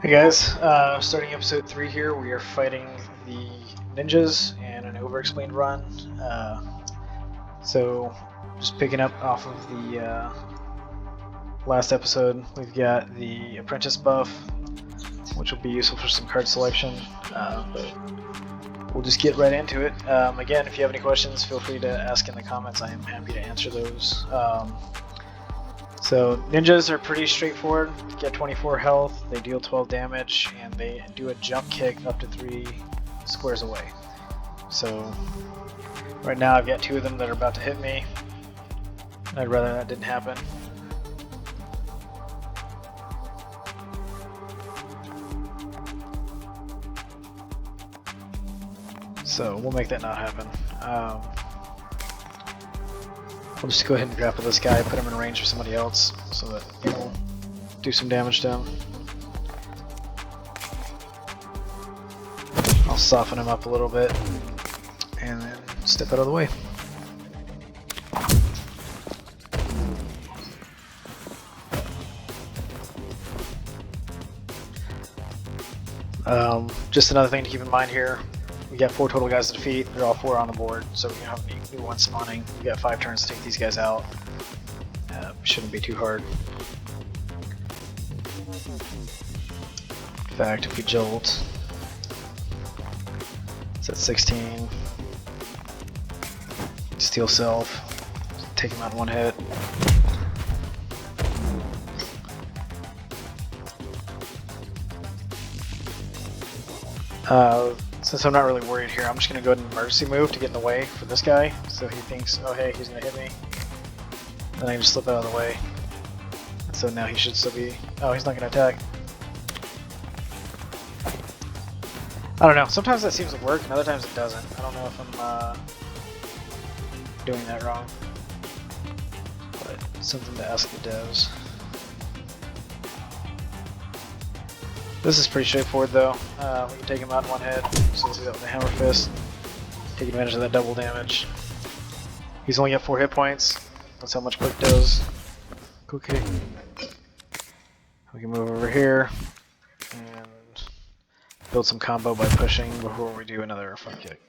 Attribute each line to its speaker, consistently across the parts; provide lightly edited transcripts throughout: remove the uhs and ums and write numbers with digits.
Speaker 1: Hey guys, starting episode 3 here, we are fighting the ninjas and an overexplained run. So, just picking up off of the last episode, we've got the apprentice buff, which will be useful for some card selection, but we'll just get right into it. Again, if you have any questions, feel free to ask in the comments. I am happy to answer those. So ninjas are pretty straightforward. Get 24 health, they deal 12 damage, and they do a jump kick up to 3 squares away. So right now I've got 2 of them that are about to hit me. I'd rather that didn't happen. So we'll make that not happen. We'll just go ahead and grapple this guy, put him in range of somebody else so that he'll do some damage to him. I'll soften him up a little bit and then step out of the way. Just another thing to keep in mind here. We got 4 total guys to defeat. They're all 4 on the board, so we have new ones spawning. We got 5 turns to take these guys out. Shouldn't be too hard. In fact, if we jolt, it's at 16. Steal self. Take him out in 1 hit. Since I'm not really worried here, I'm just going to go ahead and emergency move to get in the way for this guy, so he thinks, oh hey, he's going to hit me. Then I can just slip out of the way. And so now he should still be... Oh, he's not going to attack. I don't know, sometimes that seems to work, and other times it doesn't. I don't know if I'm doing that wrong. But something to ask the devs. This is pretty straightforward though. We can take him out in 1 hit, so we'll do that with the hammer fist. Take advantage of that double damage. He's only got 4 hit points. That's how much quick does. Quick kick. We can move over here and build some combo by pushing before we do another front kick.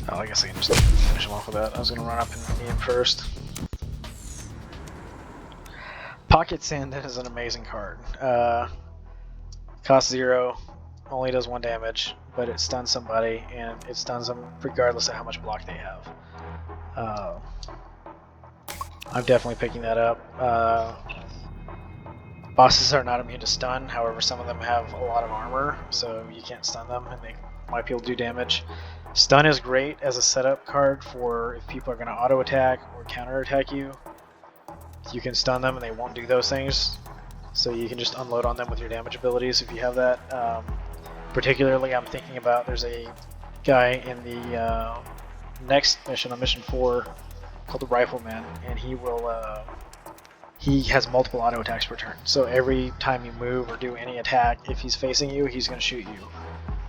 Speaker 1: Oh, I guess I can just finish him off with that. I was going to run up and knee him first. Pocket Sand is an amazing card. Costs 0, only does 1 damage, but it stuns somebody, and it stuns them regardless of how much block they have. I'm definitely picking that up. Bosses are not immune to stun, however some of them have a lot of armor, so you can't stun them, and they might be able to do damage. Stun is great as a setup card for if people are going to auto attack or counter attack you. You can stun them and they won't do those things, so you can just unload on them with your damage abilities if you have that. Particularly I'm thinking about, there's a guy in the next mission, on mission 4, called the Rifleman, and he has multiple auto attacks per turn. So every time you move or do any attack, if he's facing you, he's going to shoot you.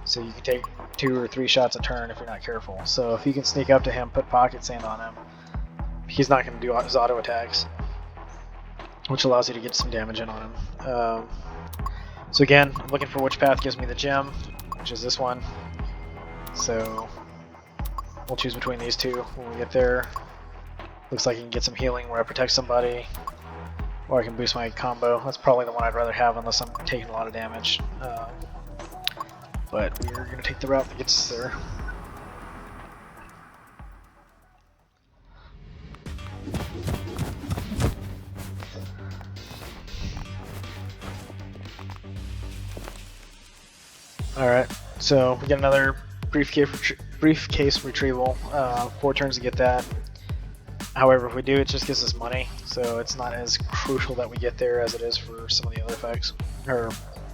Speaker 1: So you can take 2 or 3 shots a turn if you're not careful. So if you can sneak up to him, put Pocket Sand on him, he's not going to do his auto attacks, which allows you to get some damage in on him. So again, I'm looking for which path gives me the gem, which is this one. So we'll choose between these 2 when we get there. Looks like I can get some healing where I protect somebody, or I can boost my combo. That's probably the one I'd rather have unless I'm taking a lot of damage. But we're going to take the route that gets us there. Alright, so we get another briefcase retrieval. 4 turns to get that. However, if we do, it just gives us money, so it's not as crucial that we get there as it is for some of the other effects. Or,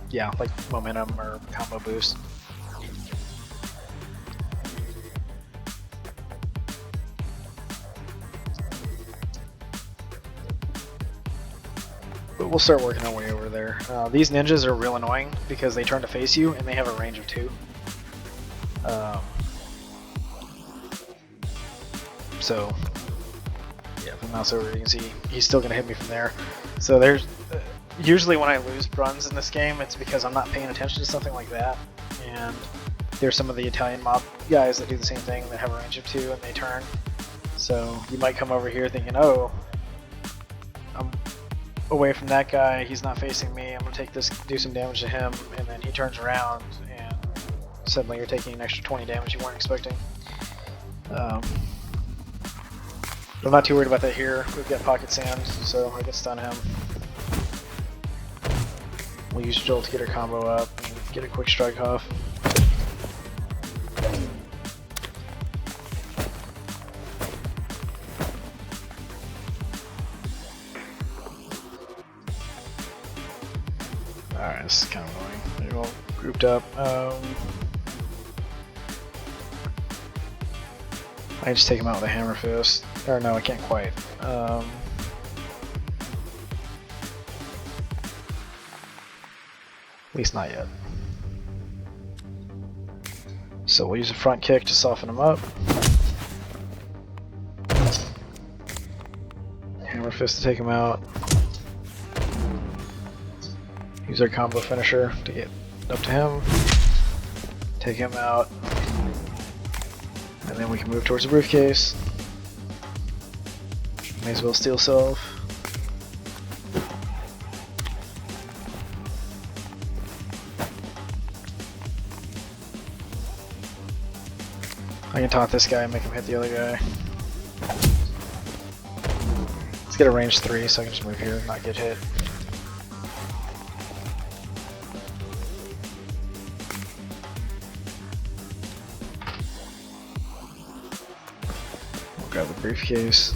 Speaker 1: yeah, like momentum or combo boost. But we'll start working our way over there. These ninjas are real annoying because they turn to face you and they have a range of 2. So yeah, if I mouse over, you can see he's still gonna hit me from there. So there's usually when I lose runs in this game, it's because I'm not paying attention to something like that. And there's some of the Italian mob guys that do the same thing, that have a range of 2 and they turn. So you might come over here thinking, oh, I'm away from that guy, he's not facing me, I'm gonna take this, do some damage to him, and then he turns around and suddenly you're taking an extra 20 damage you weren't expecting. I'm not too worried about that here. We've got pocket sand, so I can stun him. We'll use Jolt to get our combo up and get a quick strike off. Alright, this is kind of annoying. They're all grouped up. I can just take him out with a hammer fist. Or no, I can't quite. At least not yet. So we'll use a front kick to soften him up. Hammer fist to take him out. Use our combo finisher to get up to him. Take him out. And then we can move towards the briefcase. May as well steal self. I can taunt this guy and make him hit the other guy. Let's get a range 3 so I can just move here and not get hit. We'll grab the briefcase.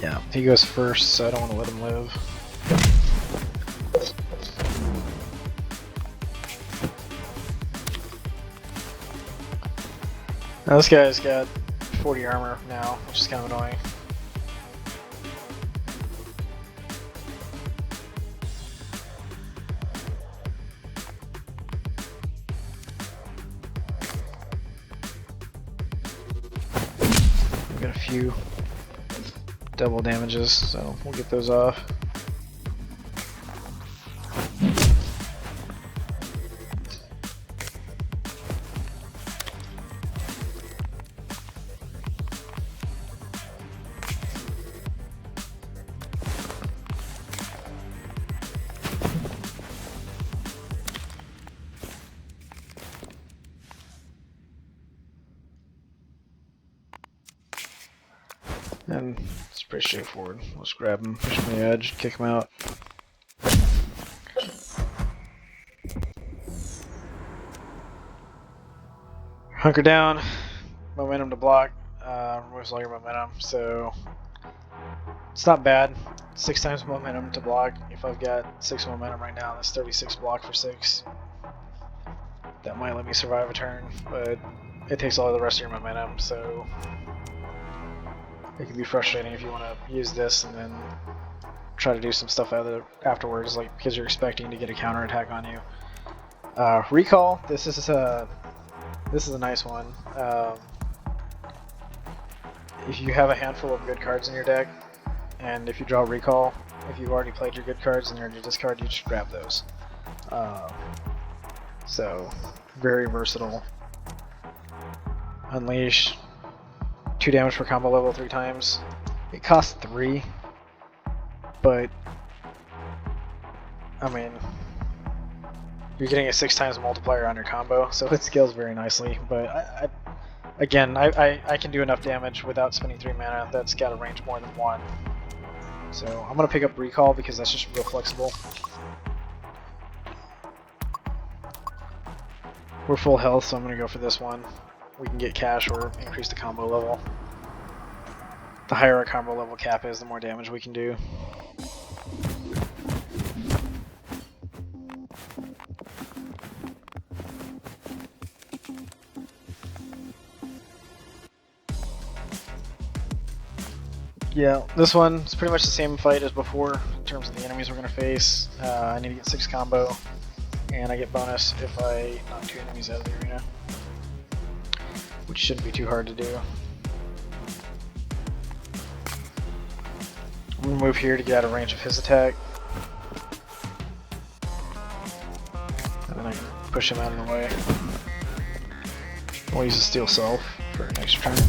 Speaker 1: Yeah, he goes first, so I don't want to let him live. Now this guy's got 40 armor now, which is kind of annoying. We've got a few double damages, so we'll get those off. And it's pretty straightforward. Let's grab him, push him to the edge, kick him out. Hunker down, momentum to block, removes all your momentum, so it's not bad. 6 times momentum to block. If I've got 6 momentum right now, that's 36 block for 6. That might let me survive a turn, but it takes all the rest of your momentum, so it can be frustrating if you want to use this and then try to do some stuff afterwards, like because you're expecting to get a counterattack on you. Recall. This is a nice one. If you have a handful of good cards in your deck, and if you draw recall, if you've already played your good cards and they're in your discard, you just grab those. So very versatile. Unleash. 2 damage per combo level 3 times. It costs 3, but I mean, you're getting a 6 times multiplier on your combo, so it scales very nicely. But I can do enough damage without spending 3 mana that's got a range more than 1. So I'm gonna pick up recall because that's just real flexible. We're full health, so I'm gonna go for this one. We can get cash or increase the combo level. The higher our combo level cap is, the more damage we can do. Yeah, this one is pretty much the same fight as before in terms of the enemies we're going to face. I need to get 6 combo, and I get bonus if I knock 2 enemies out of the arena, which shouldn't be too hard to do. I'm going to move here to get out of range of his attack. And then I can push him out of the way. We'll use a steel self for an extra turn.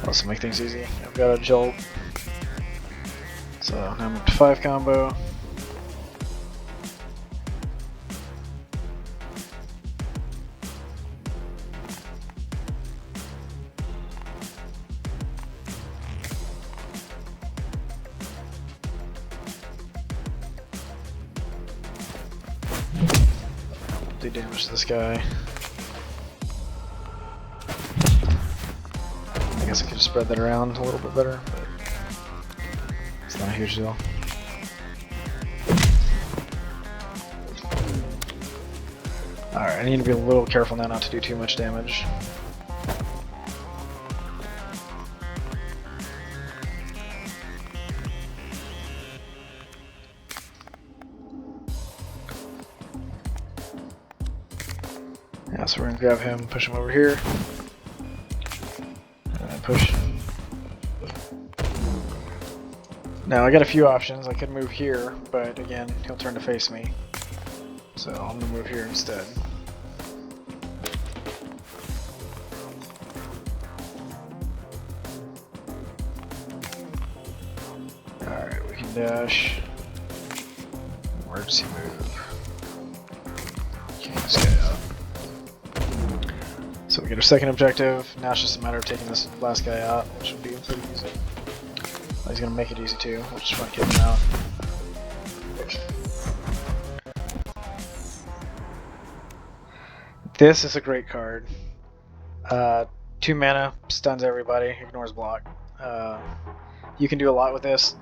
Speaker 1: Also make things easy. I've got a jolt. So now I'm up to 5 combo. Do damage to this guy. I guess I could spread that around a little bit better, but it's not a huge deal. Alright, I need to be a little careful now not to do too much damage. Yeah, so we're gonna grab him, push him over here. Push. Now I got a few options. I could move here, but again, he'll turn to face me. So I'm gonna move here instead. Alright, we can dash. Emergency move. Kick this guy out. So we get our second objective. Now it's just a matter of taking this last guy out, which should be pretty easy. Well, he's gonna make it easy too, which is fun kicking him out. This is a great card. 2 mana, stuns everybody, ignores block. You can do a lot with this.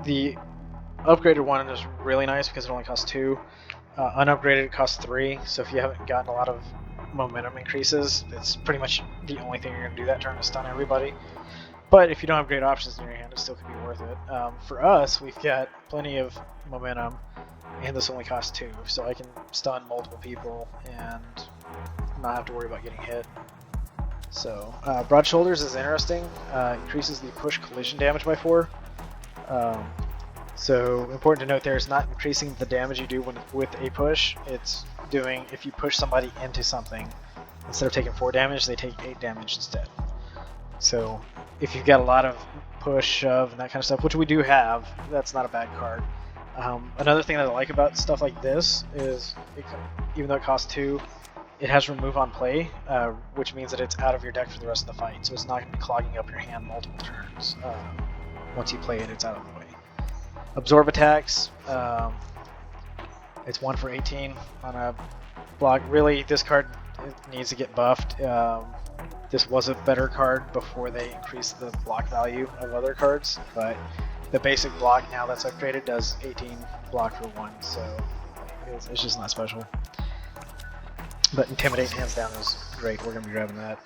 Speaker 1: The upgraded one is really nice because it only costs 2. Unupgraded it costs 3, so if you haven't gotten a lot of momentum increases, it's pretty much the only thing you're going to do that turn to stun everybody. But if you don't have great options in your hand, it still can be worth it. For us, we've got plenty of momentum, and this only costs 2, so I can stun multiple people and not have to worry about getting hit. So, Broad Shoulders is interesting. Increases the push collision damage by 4. So, important to note there, it's not increasing the damage you do with a push. It's doing, if you push somebody into something, instead of taking 4 damage, they take 8 damage instead. So, if you've got a lot of push, shove, and that kind of stuff, which we do have, that's not a bad card. Another thing that I like about stuff like this is, even though it costs 2, it has remove on play, which means that it's out of your deck for the rest of the fight, so it's not going to be clogging up your hand multiple turns. Once you play it, it's out of the way. Absorb attacks, it's 1 for 18 on a block. Really, this card needs to get buffed. This was a better card before they increased the block value of other cards, but the basic block now that's upgraded does 18 block for 1, so it's just not special. But Intimidate, hands down, is great. We're going to be grabbing that.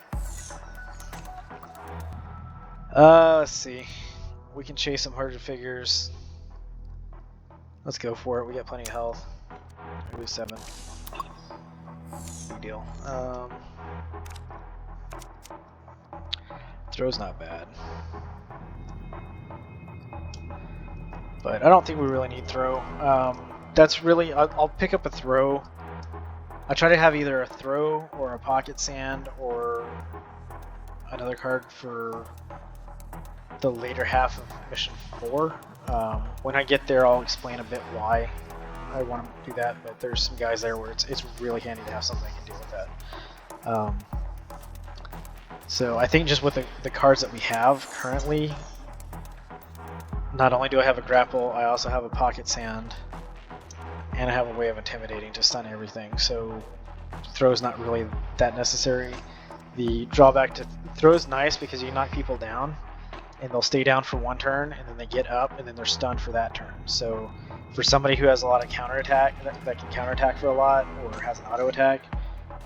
Speaker 1: Let's see. We can chase some harder figures. Let's go for it. We got plenty of health. I lose 7. Big deal. Throw's not bad. But I don't think we really need throw. That's really... I'll pick up a throw. I try to have either a throw or a pocket sand or another card for the later half of mission 4. When I get there, I'll explain a bit why I want to do that, but there's some guys there where it's really handy to have something that can deal with that. So I think just with the cards that we have currently, not only do I have a grapple, I also have a pocket sand, and I have a way of intimidating to stun everything, so throw is not really that necessary. The drawback to throw is nice because you knock people down, and they'll stay down for 1 turn, and then they get up, and then they're stunned for that turn. So for somebody who has a lot of counterattack, that can counterattack for a lot, or has an auto attack,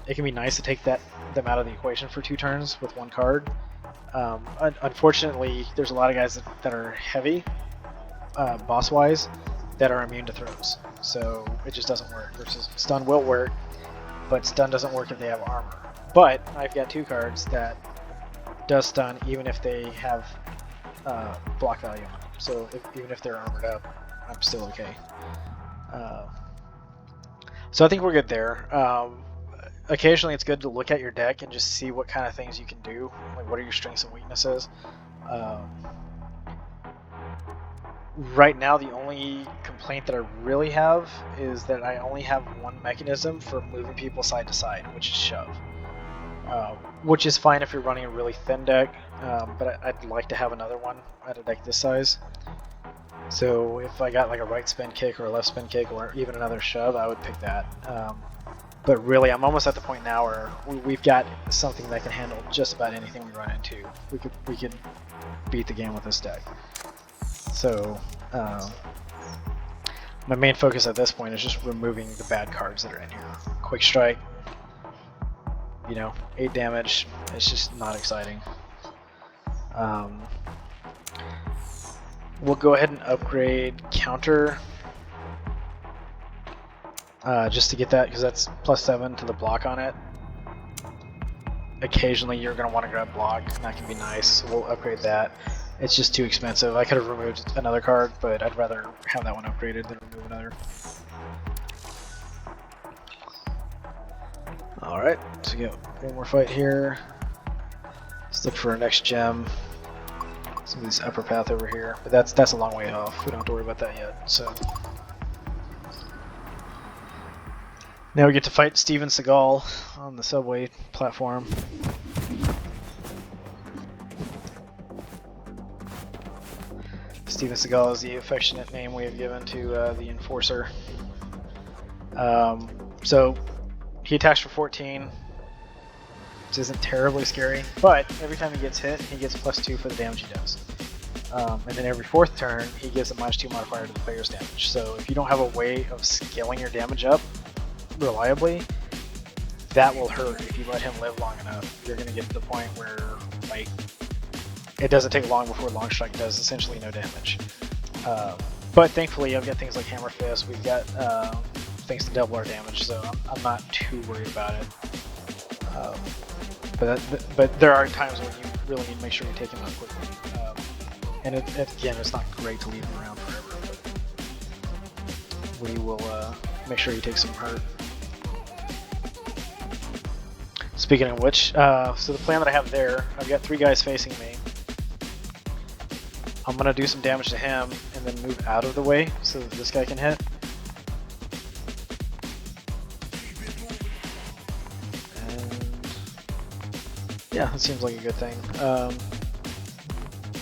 Speaker 1: it can be nice to take them out of the equation for 2 turns with 1 card. Unfortunately, there's a lot of guys that are heavy, boss-wise, that are immune to throws. So it just doesn't work. Versus stun will work, but stun doesn't work if they have armor. But I've got 2 cards that does stun even if they have block value on them. So even if they're armored up, I'm still okay. So I think we're good there. Occasionally it's good to look at your deck and just see what kind of things you can do. Like, what are your strengths and weaknesses? Right now, the only complaint that I really have is that I only have 1 mechanism for moving people side to side, which is shove. Which is fine if you're running a really thin deck, but I'd like to have another one at a deck this size. So if I got like a right spin kick or a left spin kick or even another shove, I would pick that. But really, I'm almost at the point now where we've got something that can handle just about anything we run into. We could beat the game with this deck. So my main focus at this point is just removing the bad cards that are in here. Quick Strike, 8 damage. It's just not exciting. We'll go ahead and upgrade Counter. Just to get that, because that's +7 to the block on it. Occasionally you're going to want to grab block, and that can be nice, so we'll upgrade that. It's just too expensive. I could have removed another card, but I'd rather have that one upgraded than remove another. Alright, so we got one more fight here. Let's look for our next gem. Some of this upper path over here, but that's a long way off. We don't have to worry about that yet. So now we get to fight Steven Seagal on the subway platform. Steven Seagal is the affectionate name we have given to the Enforcer. So he attacks for 14, which isn't terribly scary, but every time he gets hit, he gets +2 for the damage he does. And then every 4th turn, he gives a -2 modifier to the player's damage. So if you don't have a way of scaling your damage up reliably, that will hurt if you let him live long enough. You're going to get to the point where, like, it doesn't take long before Long Strike does essentially no damage. But thankfully, I've got things like Hammer Fist. We've got things to double our damage, so I'm not too worried about it. But there are times when you really need to make sure you take him out quickly. And again, it's not great to leave him around forever, but we will make sure he takes some hurt. Speaking of which, so the plan that I have there, I've got 3 guys facing me. I'm going to do some damage to him and then move out of the way so that this guy can hit. And yeah, that seems like a good thing.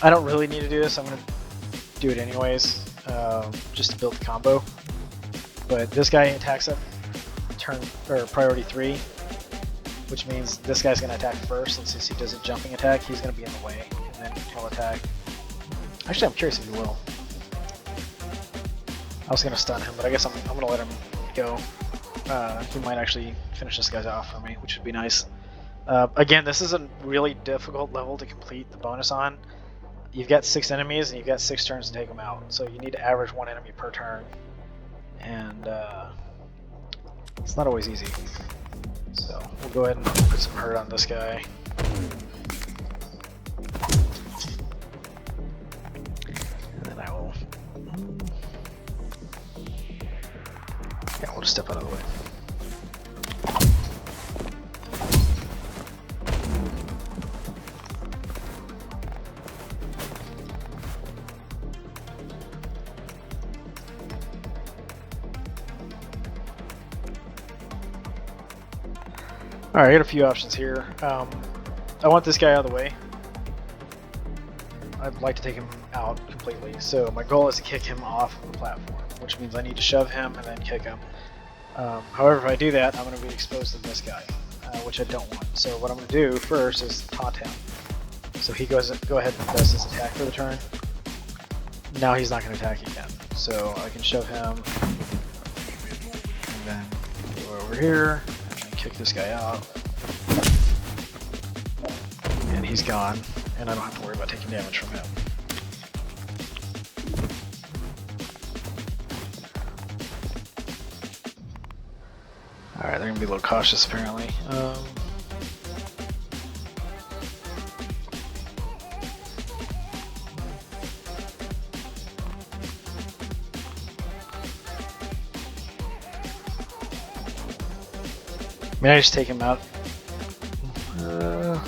Speaker 1: I don't really need to do this. I'm going to do it anyways, just to build the combo. But this guy attacks at turn or priority 3, which means this guy's going to attack first. And since he does a jumping attack, he's going to be in the way, and then he'll attack. Actually, I'm curious if he will. I was going to stun him, but I guess I'm going to let him go. He might actually finish this guy off for me, which would be nice. Again, this is a really difficult level to complete the bonus on. You've got 6 enemies, and you've got 6 turns to take them out. So you need to average 1 enemy per turn. And it's not always easy. So we'll go ahead and put some hurt on this guy. And then I will... yeah, we'll just step out of the way. Alright, I got a few options here. I want this guy out of the way. I'd like to take him out completely. So my goal is to kick him off the platform, which means I need to shove him and then kick him. However, if I do that, I'm going to be exposed to this guy, which I don't want. So what I'm going to do first is taunt him. So he go ahead and does his attack for the turn. Now he's not going to attack again. So I can shove him, and then go over here, and then kick this guy out. And he's gone, and I don't have to worry about taking damage from him. Alright, they're gonna be a little cautious apparently. May I just take him out? The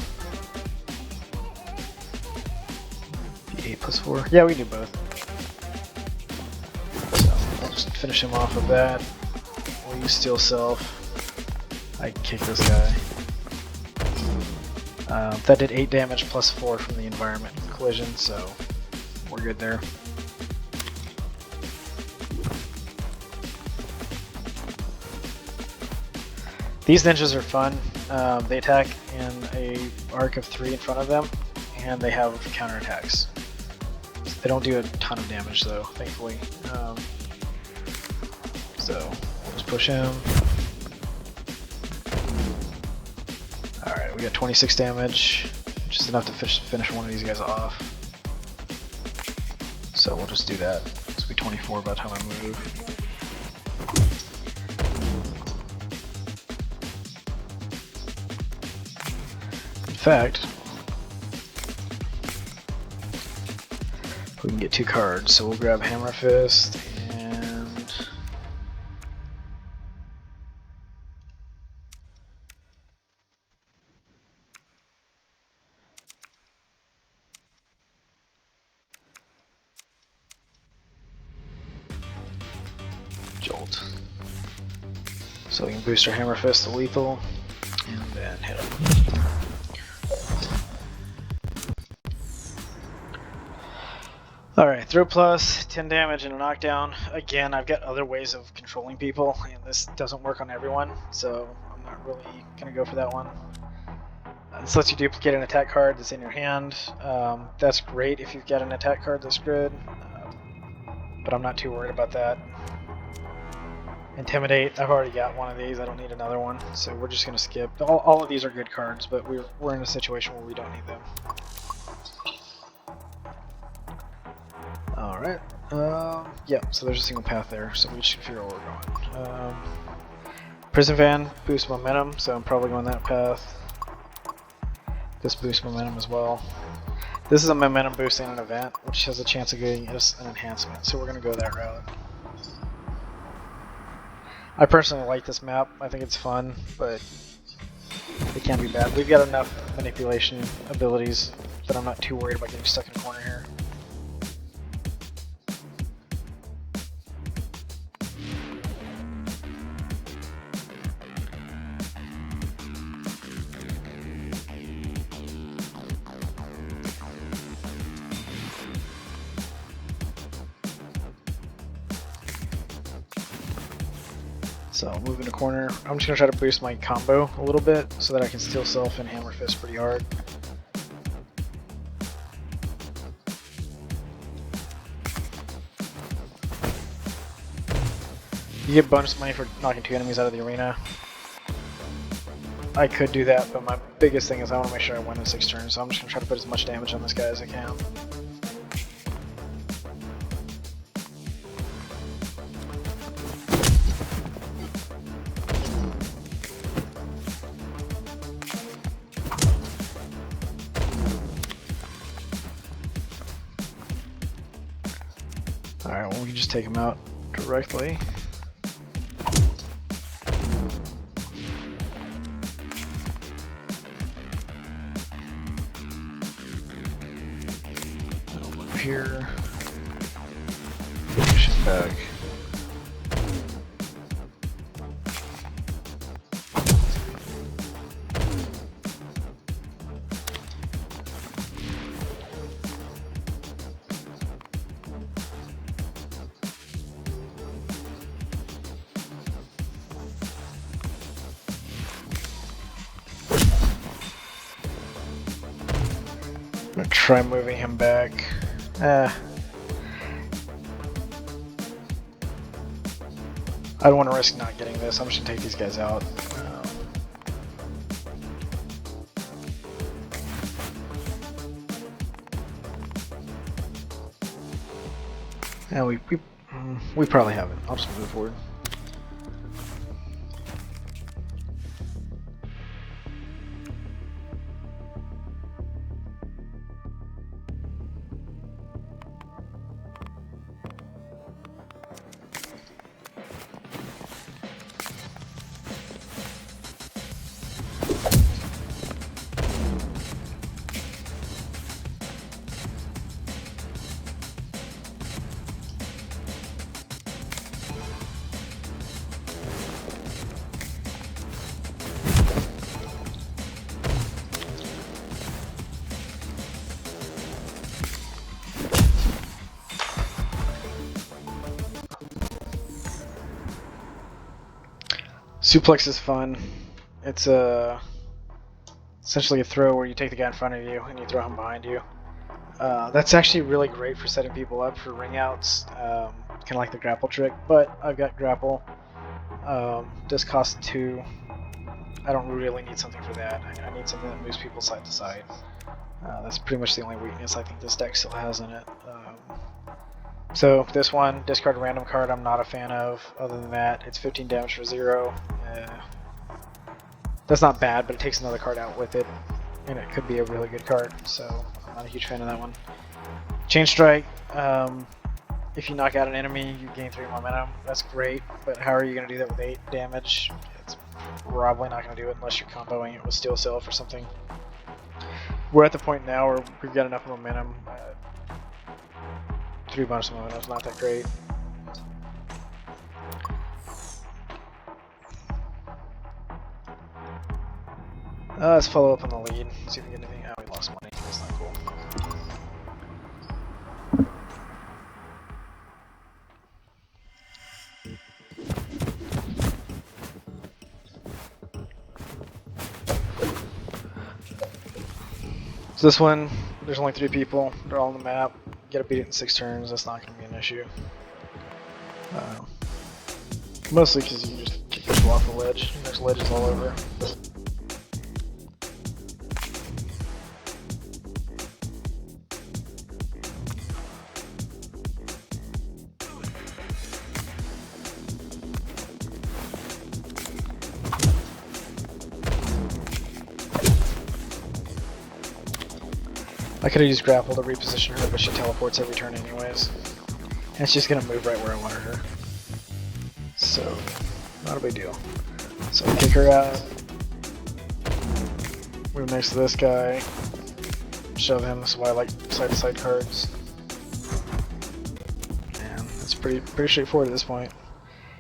Speaker 1: 8 plus 4. Yeah, we can do both. So I'll just finish him off with that. We'll use Steel Self. I can kick this guy. That did 8 damage plus 4 from the environment collision, so we're good there. These ninjas are fun. They attack in a arc of 3 in front of them, and they have counterattacks. They don't do a ton of damage though, thankfully. So we'll just push him. Alright, we got 26 damage, which is enough to finish one of these guys off. So we'll just do that. This will be 24 by the time I move. In fact, we can get 2 cards, so we'll grab Hammer Fist and Jolt. So we can boost our Hammer Fist to lethal and then hit him. Alright, throw plus, 10 damage and a knockdown. Again, I've got other ways of controlling people, and this doesn't work on everyone, so I'm not really going to go for that one. This lets you duplicate an attack card that's in your hand. That's great if you've got an attack card that's good, but I'm not too worried about that. Intimidate, I've already got one of these, I don't need another one, so we're just going to skip. All of these are good cards, but we're in a situation where we don't need them. Alright, yeah, so there's a single path there, so we should figure out where we're going. Prison Van boosts momentum, so I'm probably going that path. This boosts momentum as well. This is a momentum boost in an event, which has a chance of getting us an enhancement, so we're going to go that route. I personally like this map, I think it's fun, but it can be bad. We've got enough manipulation abilities that I'm not too worried about getting stuck in a corner here. So I'll move in a corner. I'm just going to try to boost my combo a little bit so that I can Steel Self and Hammer Fist pretty hard. You get bonus money for knocking 2 enemies out of the arena. I could do that, but my biggest thing is I want to make sure I win in 6 turns, so I'm just going to try to put as much damage on this guy as I can. Alright, well we can just take him out directly. Over here. Push him back. I'm gonna try moving him back. I don't want to risk not getting this. I'm just gonna take these guys out. Yeah, we probably haven't. I'll just move forward. Suplex is fun. It's essentially a throw where you take the guy in front of you and you throw him behind you. That's actually really great for setting people up for ring outs, kind of like the grapple trick, but I've got grapple. Does cost 2. I don't really need something for that. I need something that moves people side to side. That's pretty much the only weakness I think this deck still has in it. So this one, discard a random card, I'm not a fan of. Other than that, it's 15 damage for 0. That's not bad, but it takes another card out with it, and it could be a really good card, so I'm not a huge fan of that one. Chain Strike, if you knock out an enemy, you gain 3 momentum. That's great, but how are you going to do that with 8 damage? It's probably not going to do it unless you're comboing it with Steel Self or something. We're at the point now where we've got enough momentum. 3 bonus momentum is not that great. Let's follow up on the lead, see if we get anything. Oh, we lost money. That's not cool. So this one, there's only 3 people. They're all on the map. You gotta beat it in 6 turns. That's not gonna be an issue. Mostly because you can just kick people off the ledge. There's ledges all over. I could have used grapple to reposition her, but she teleports every turn anyways. And she's gonna move right where I wanted her. So, not a big deal. So I'll kick her out. Move next to this guy. Shove him, that's why I like side-to-side cards. And it's pretty straightforward at this point.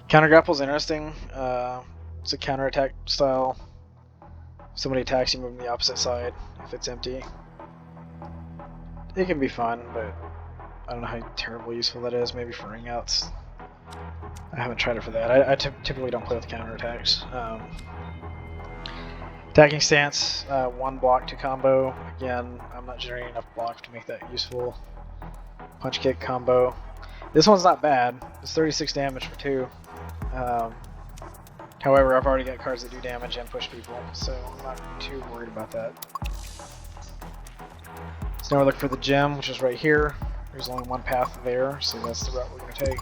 Speaker 1: Counter grapple's interesting. It's a counter-attack style. If somebody attacks, you move them the opposite side if it's empty. It can be fun, but I don't know how terribly useful that is. Maybe for ring outs. I haven't tried it for that. I typically don't play with counterattacks. Attacking stance, 1 block to combo. Again, I'm not generating enough block to make that useful. Punch kick combo. This one's not bad. It's 36 damage for 2. However, I've already got cards that do damage and push people, so I'm not too worried about that. So now we're looking for the gem, which is right here. There's only 1 path there, so that's the route we're going to take.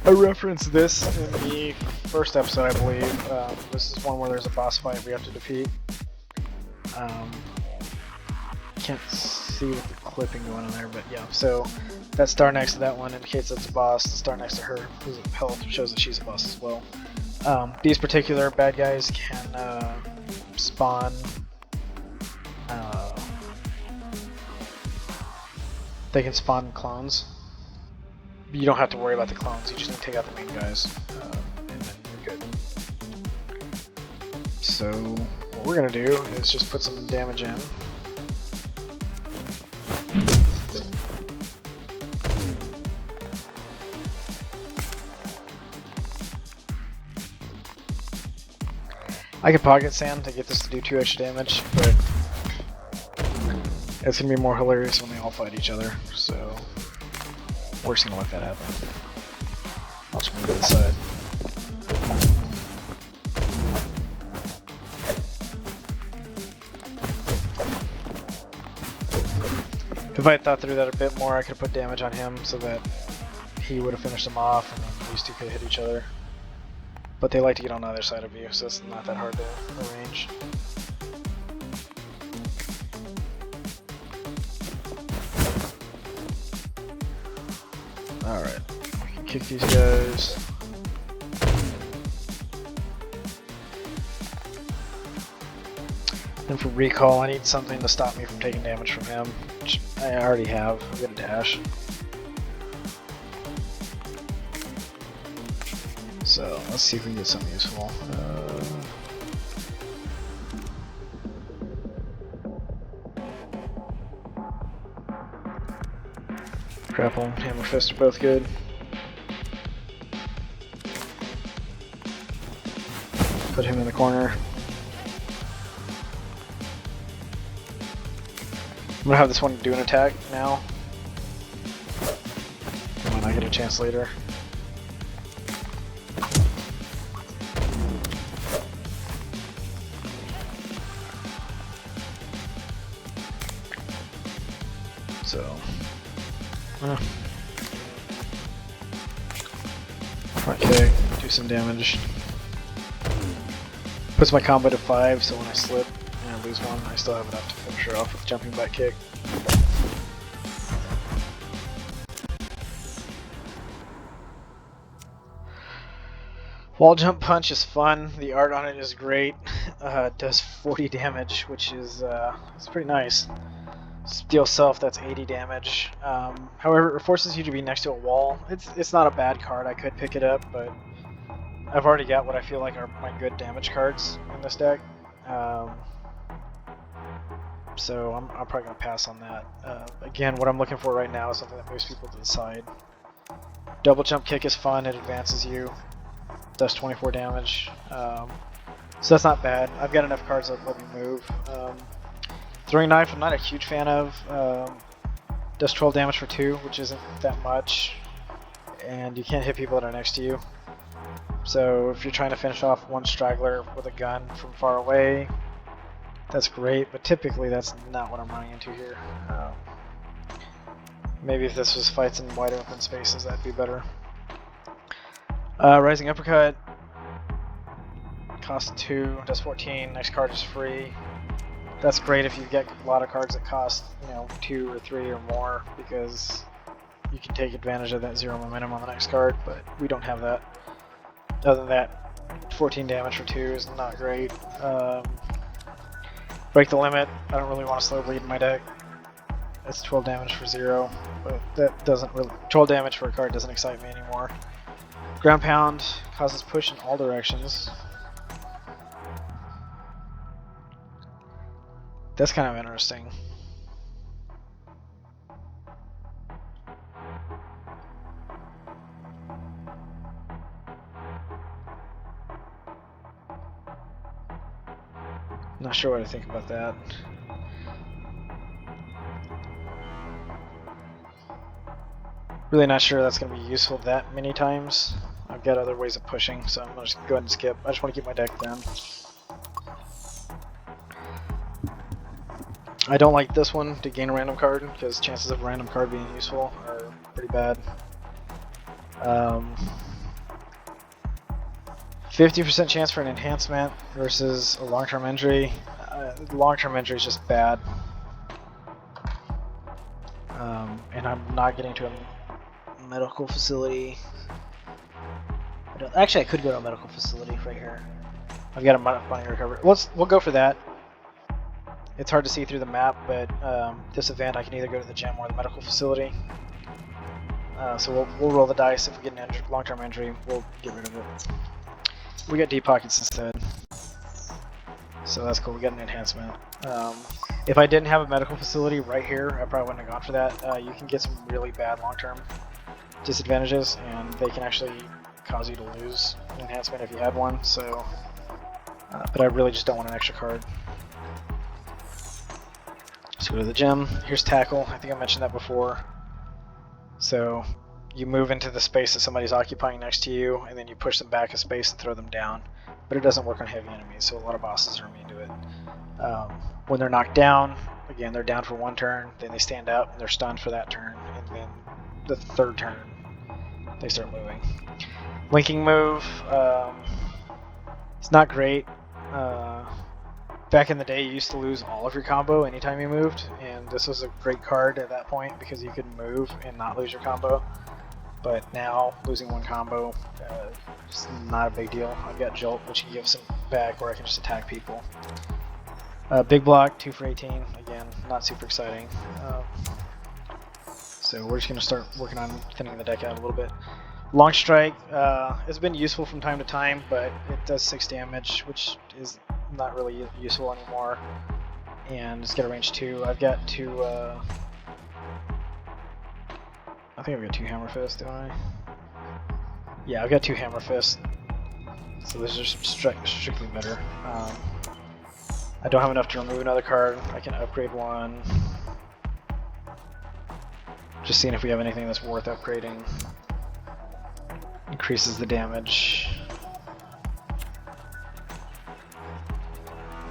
Speaker 1: I referenced this in the first episode, I believe. This is one where there's a boss fight we have to defeat. Can't see with the clipping going on there, but yeah. So that star next to that one indicates that's a boss. The star next to her, who's at health, shows that she's a boss as well. These particular bad guys can spawn. They can spawn clones. You don't have to worry about the clones, you just need to take out the main guys, and then you're good. So, what we're going to do is just put some damage in. I can pocket sand to get this to do 2 extra damage, but it's going to be more hilarious when they all fight each other, so we're just going to let that happen. I'll just move to the side. If I had thought through that a bit more, I could have put damage on him so that he would have finished him off, and then these two could hit each other. But they like to get on the other side of you, so it's not that hard to arrange. Alright, we can kick these guys. Then for recall, I need something to stop me from taking damage from him, which I already have. I've got a dash. So let's see if we can get something useful. Grapple and Hammer Fist are both good. Put him in the corner. I'm gonna have this one do an attack now. And when I get a chance later. So, front kick, do some damage. Puts my combo to 5, so when I slip and I lose one, I still have enough to finish her off with jumping back kick. Wall jump punch is fun. The art on it is great. It does 40 damage, which is it's pretty nice. Steel self, that's 80 damage. However, it forces you to be next to a wall. It's not a bad card. I could pick it up, but I've already got what I feel like are my good damage cards in this deck. So I'm probably going to pass on that. Again, what I'm looking for right now is something that moves people to the side. Double jump kick is fun. It advances you. Does 24 damage. So that's not bad. I've got enough cards that let me move. Throwing knife, I'm not a huge fan of. Does 12 damage for 2, which isn't that much. And you can't hit people that are next to you. So if you're trying to finish off one straggler with a gun from far away, that's great, but typically that's not what I'm running into here. Maybe if this was fights in wide open spaces, that'd be better. Rising Uppercut, cost 2, does 14, next card is free. That's great if you get a lot of cards that cost, 2 or 3 or more, because you can take advantage of that 0 momentum on the next card, but we don't have that. Other than that, 14 damage for 2 is not great. Break the limit, I don't really want to slow bleed in my deck. That's 12 damage for 0, but that doesn't really... 12 damage for a card doesn't excite me anymore. Ground Pound causes push in all directions. That's kind of interesting. Not sure what to think about that. Really not sure that's going to be useful that many times. I've got other ways of pushing, so I'm going to just go ahead and skip. I just want to keep my deck down. I don't like this one to gain a random card, because chances of a random card being useful are pretty bad. 50% chance for an enhancement versus a long-term injury. Long-term injury is just bad. And I'm not getting to a medical facility. Actually, I could go to a medical facility right here. I've got a money recovery. We'll go for that. It's hard to see through the map, but this event I can either go to the gym or the medical facility. So we'll roll the dice. If we get an long-term injury, we'll get rid of it. We got deep pockets instead, so that's cool. We got an enhancement. If I didn't have a medical facility right here, I probably wouldn't have gone for that. You can get some really bad long-term disadvantages, and they can actually cause you to lose an enhancement if you had one. So, but I really just don't want an extra card. Let's go to the gym. Here's tackle. I think I mentioned that before. So you move into the space that somebody's occupying next to you, and then you push them back a space and throw them down. But it doesn't work on heavy enemies, so a lot of bosses are immune to it. When they're knocked down, again, they're down for one turn, then they stand up, and they're stunned for that turn, and then the third turn, they start moving. Linking move, it's not great. Back in the day, you used to lose all of your combo anytime you moved, and this was a great card at that point because you could move and not lose your combo. But now, losing one combo is not a big deal. I've got Jolt, which can give some back where I can just attack people. Big block, 2 for 18. Again, not super exciting. So we're just going to start working on thinning the deck out a little bit. Long Strike has been useful from time to time, but it does 6 damage, which is not really useful anymore. And it's got a range 2. I've got 2... I think I've got 2 Hammer Fists, don't I? Yeah, I've got 2 Hammer Fists. So those are strictly better. I don't have enough to remove another card. I can upgrade one. Just seeing if we have anything that's worth upgrading. Increases the damage.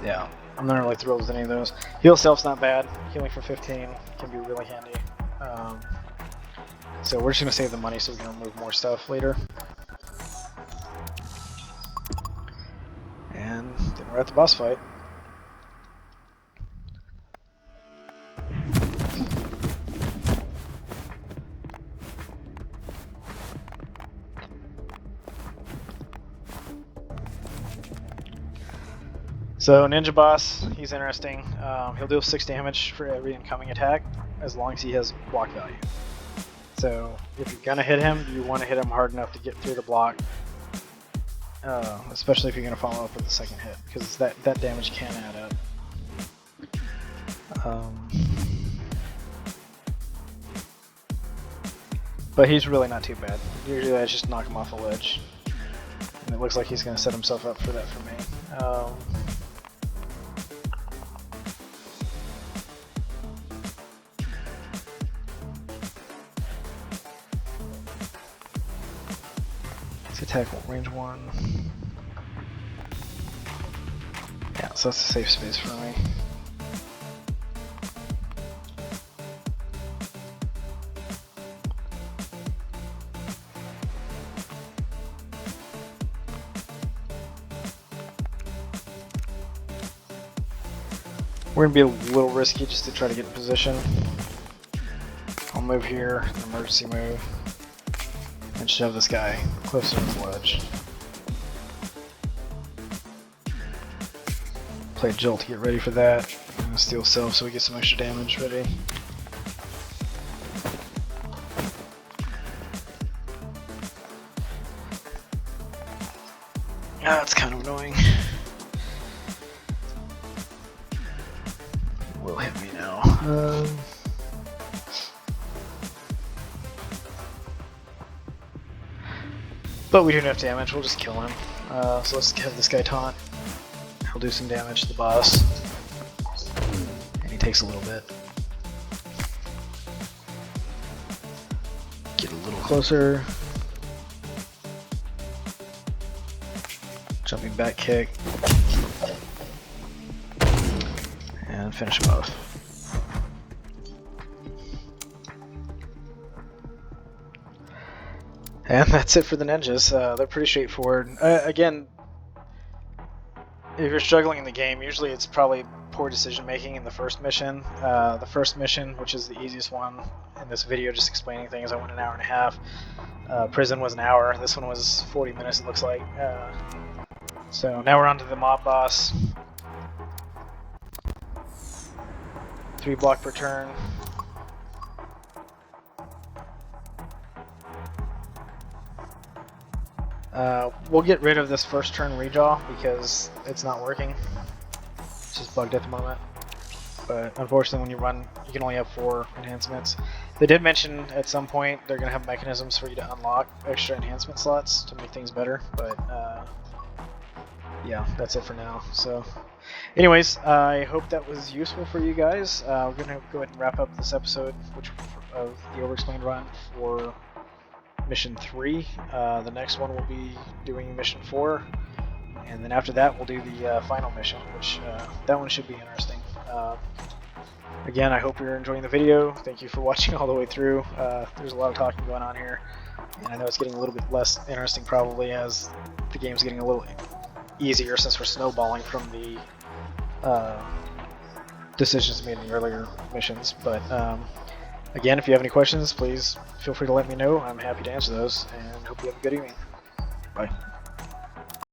Speaker 1: Yeah, I'm not really thrilled with any of those. Heal Self's not bad. Healing for 15 can be really handy. So we're just going to save the money so we can remove more stuff later. And then we're at the boss fight. So Ninja Boss, he's interesting. He'll deal 6 damage for every incoming attack as long as he has block value. So if you're going to hit him, you want to hit him hard enough to get through the block. Especially if you're going to follow up with the second hit, because that damage can add up. But he's really not too bad. Usually I just knock him off a ledge. And it looks like he's going to set himself up for that for me. Attack range 1. Yeah, so that's a safe space for me. We're gonna be a little risky just to try to get in position. I'll move here, an emergency move. And shove this guy closer to the ledge. Play Jolt to get ready for that. I'm gonna steal Self so we get some extra damage ready. Ah, it's kind of annoying. It will hit me now. But we do enough damage, we'll just kill him. So let's have this guy taunt. He'll do some damage to the boss. And he takes a little bit. Get a little closer. Jumping back kick. And finish him off. And that's it for the ninjas. They're pretty straightforward. Again, if you're struggling in the game, usually it's probably poor decision making in the first mission. The first mission, which is the easiest one in this video, just explaining things, I went an hour and a half. Prison was an hour. This one was 40 minutes, it looks like. So now we're on to the mob boss. 3 block per turn. We'll get rid of this first turn redraw because it's not working. It's just bugged at the moment. But unfortunately when you run, you can only have 4 enhancements. They did mention at some point they're going to have mechanisms for you to unlock extra enhancement slots to make things better, but yeah, that's it for now. So anyways, I hope that was useful for you guys. We're going to go ahead and wrap up this episode of the Overexplained run for Mission 3. The next one will be doing Mission 4, and then after that we'll do the final mission, which that one should be interesting. Again, I hope you're enjoying the video. Thank you for watching all the way through. There's a lot of talking going on here, and I know it's getting a little bit less interesting probably as the game's getting a little easier since we're snowballing from the decisions made in the earlier missions. But again, if you have any questions, please feel free to let me know. I'm happy to answer those, and hope you have a good evening. Bye.